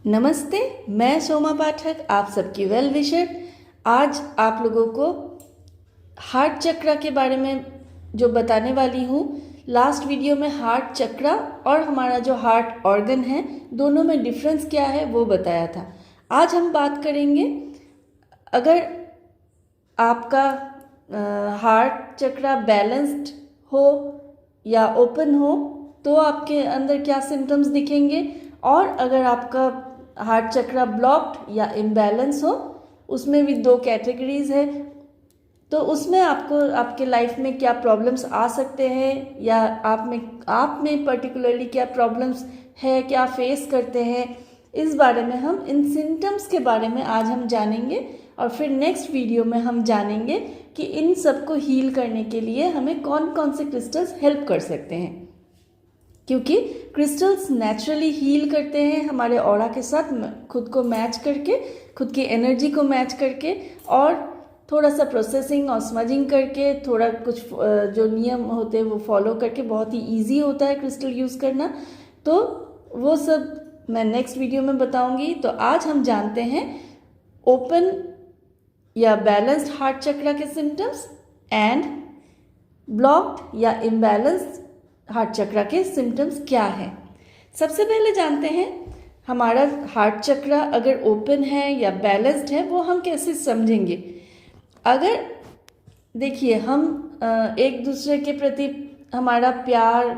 नमस्ते, मैं सोमा पाठक आप सबकी वेल विशर। आज आप लोगों को हार्ट चक्र के बारे में जो बताने वाली हूँ। लास्ट वीडियो में हार्ट चक्र और हमारा जो हार्ट ऑर्गन है दोनों में डिफरेंस क्या है वो बताया था। आज हम बात करेंगे अगर आपका हार्ट चक्र बैलेंस्ड हो या ओपन हो तो आपके अंदर क्या सिम्टम्स दिखेंगे, और अगर आपका हार्ट चक्र ब्लॉक्ड या इम्बैलेंस हो, उसमें भी दो कैटेगरीज है, तो उसमें आपको आपके लाइफ में क्या प्रॉब्लम्स आ सकते हैं या आप में पर्टिकुलरली क्या प्रॉब्लम्स है, क्या फेस करते हैं, इस बारे में हम इन सिम्टम्स के बारे में आज हम जानेंगे। और फिर नेक्स्ट वीडियो में हम जानेंगे कि इन सबको हील करने के लिए हमें कौन कौन से क्रिस्टल्स हेल्प कर सकते हैं, क्योंकि क्रिस्टल्स नेचुरली हील करते हैं हमारे ऑरा के साथ खुद को मैच करके, खुद की एनर्जी को मैच करके, और थोड़ा सा प्रोसेसिंग और स्मजिंग करके, थोड़ा कुछ जो नियम होते हैं वो फॉलो करके बहुत ही इजी होता है क्रिस्टल यूज़ करना। तो वो सब मैं नेक्स्ट वीडियो में बताऊंगी। तो आज हम जानते हैं ओपन या बैलेंस्ड हार्ट चक्र के सिम्टम्स एंड ब्लॉक्ड या इम्बैलेंस्ड हार्ट चक्र के सिम्टम्स क्या है। सबसे पहले जानते हैं हमारा हार्ट चक्र अगर ओपन है या बैलेंस्ड है वो हम कैसे समझेंगे। अगर देखिए हम एक दूसरे के प्रति हमारा प्यार,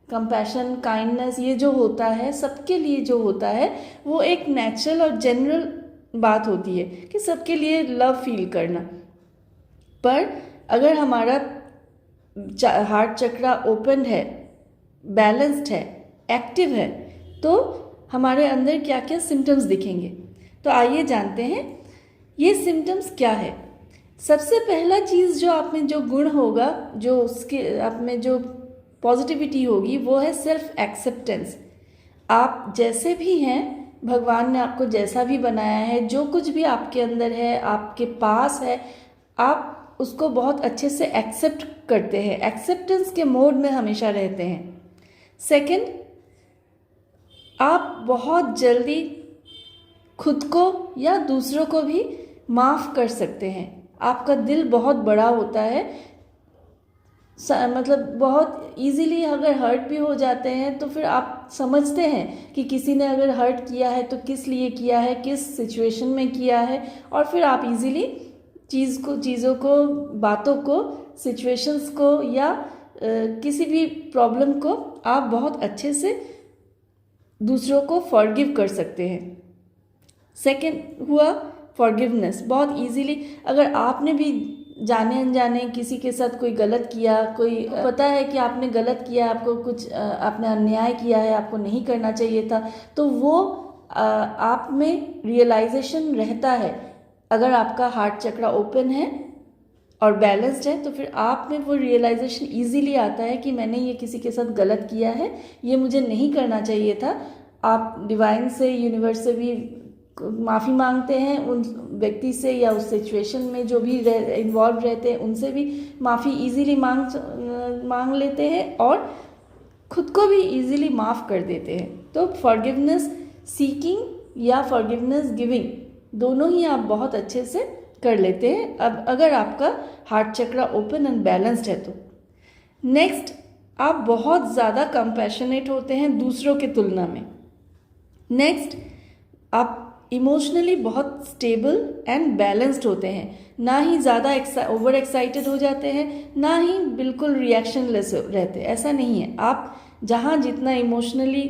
कंपैशन, काइंडनेस, ये जो होता है सबके लिए जो होता है वो एक नेचुरल और जनरल बात होती है कि सबके लिए लव फील करना। पर अगर हमारा हार्ट चक्र ओपन है, बैलेंस्ड है, एक्टिव है, तो हमारे अंदर क्या क्या सिम्टम्स दिखेंगे। तो आइए जानते हैं ये सिम्टम्स क्या है। सबसे पहला चीज़ जो आप में जो गुण होगा, जो उसके आप में जो पॉजिटिविटी होगी, वो है सेल्फ एक्सेप्टेंस। आप जैसे भी हैं, भगवान ने आपको जैसा भी बनाया है, जो कुछ भी आपके अंदर है, आपके पास है, आप उसको बहुत अच्छे से एक्सेप्ट करते हैं, एक्सेप्टेंस के मोड में हमेशा रहते हैं। सेकंड, आप बहुत जल्दी खुद को या दूसरों को भी माफ़ कर सकते हैं। आपका दिल बहुत बड़ा होता है, मतलब बहुत इजीली अगर हर्ट भी हो जाते हैं तो फिर आप समझते हैं कि किसी ने अगर हर्ट किया है तो किस लिए किया है, किस सिचुएशन में किया है, और फिर आप इजीली चीज़ों को, बातों को, सिचुएशंस को या किसी भी प्रॉब्लम को आप बहुत अच्छे से दूसरों को फॉरगिव कर सकते हैं। सेकंड हुआ फॉरगिवनेस। बहुत इजीली अगर आपने भी जाने अनजाने किसी के साथ कोई गलत किया, कोई पता है कि आपने गलत किया, आपको कुछ आपने अन्याय किया है, आपको नहीं करना चाहिए था, तो वो आप में रियलाइजेशन रहता है। अगर आपका हार्ट चक्र ओपन है और बैलेंस्ड है तो फिर आप में वो रियलाइजेशन इजीली आता है कि मैंने ये किसी के साथ गलत किया है, ये मुझे नहीं करना चाहिए था। आप डिवाइन से, यूनिवर्स से भी माफ़ी मांगते हैं, उन व्यक्ति से या उस सिचुएशन में जो भी इन्वॉल्व रहते हैं उनसे भी माफ़ी इजीली मांग लेते हैं और खुद को भी इजीली माफ़ कर देते हैं। तो फॉरगिवनेस सीकिंग या फॉरगिवनेस गिविंग दोनों ही आप बहुत अच्छे से कर लेते हैं अब अगर आपका हार्ट चक्र ओपन एंड बैलेंस्ड है तो। नेक्स्ट, आप बहुत ज़्यादा कंपैशनेट होते हैं दूसरों के तुलना में। नेक्स्ट, आप इमोशनली बहुत स्टेबल एंड बैलेंस्ड होते हैं, ना ही ज़्यादा ओवर एक्साइटेड हो जाते हैं, ना ही बिल्कुल रिएक्शनलेस रहते, ऐसा नहीं है। आप जहाँ जितना इमोशनली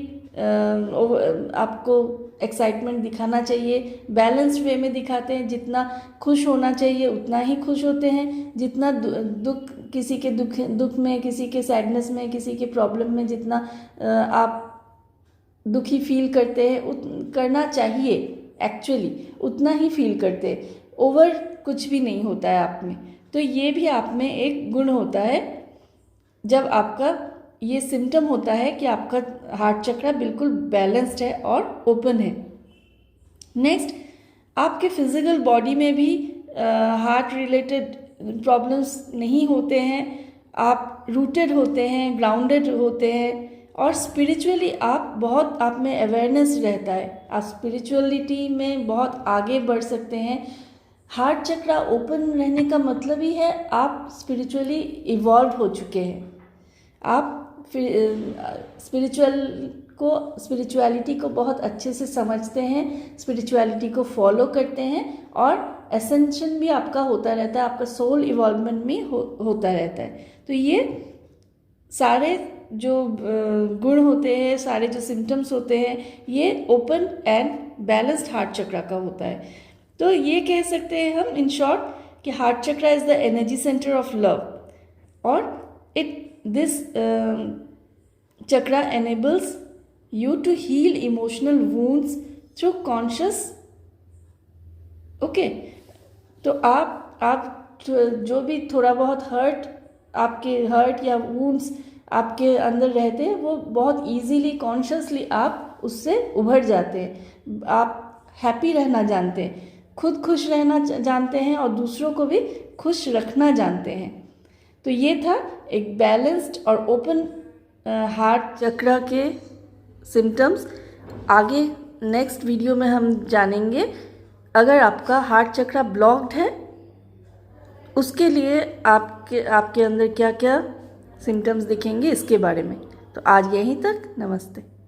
आपको एक्साइटमेंट दिखाना चाहिए, बैलेंस्ड वे में दिखाते हैं। जितना खुश होना चाहिए उतना ही खुश होते हैं, जितना दुख, किसी के दुख में, किसी के सैडनेस में, किसी के प्रॉब्लम में जितना आप दुखी फील करते हैं, करना चाहिए एक्चुअली उतना ही फील करते हैं। ओवर कुछ भी नहीं होता है आप में। तो ये भी आप में एक गुण होता है जब आपका ये सिम्टम होता है कि आपका हार्ट चक्र बिल्कुल बैलेंस्ड है और ओपन है। नेक्स्ट, आपके फिजिकल बॉडी में भी हार्ट रिलेटेड प्रॉब्लम्स नहीं होते हैं। आप रूटेड होते हैं, ग्राउंडेड होते हैं और स्पिरिचुअली आप में अवेयरनेस रहता है, आप स्पिरिचुअलिटी में बहुत आगे बढ़ सकते हैं। हार्ट चक्रा ओपन रहने का मतलब ही है आप स्पिरिचुअली इवॉल्व हो चुके हैं, आप स्पिरिचुअलिटी को बहुत अच्छे से समझते हैं, स्पिरिचुअलिटी को फॉलो करते हैं और एसेंशन भी आपका होता रहता है, आपका सोल इवॉल्वमेंट भी होता रहता है। तो ये सारे जो गुण होते हैं, सारे जो सिम्टम्स होते हैं, ये ओपन एंड बैलेंस्ड हार्ट चक्रा का होता है। तो ये कह सकते हैं हम इन शॉर्ट कि heart chakra is the energy centre of love, और this chakra enables you to heal emotional wounds through conscious तो आप जो भी थोड़ा बहुत हर्ट या वूंड्स आपके अंदर रहते हैं, वो बहुत इजीली कॉन्शियसली आप उससे उभर जाते हैं। आप हैप्पी रहना जानते हैं, खुद खुश रहना जानते हैं और दूसरों को भी खुश रखना जानते हैं। तो ये था एक बैलेंस्ड और ओपन हार्ट चक्रा के सिम्टम्स। आगे नेक्स्ट वीडियो में हम जानेंगे अगर आपका हार्ट चक्रा ब्लॉक्ड है उसके लिए आपके अंदर क्या क्या सिम्टम्स दिखेंगे इसके बारे में। तो आज यहीं तक, नमस्ते।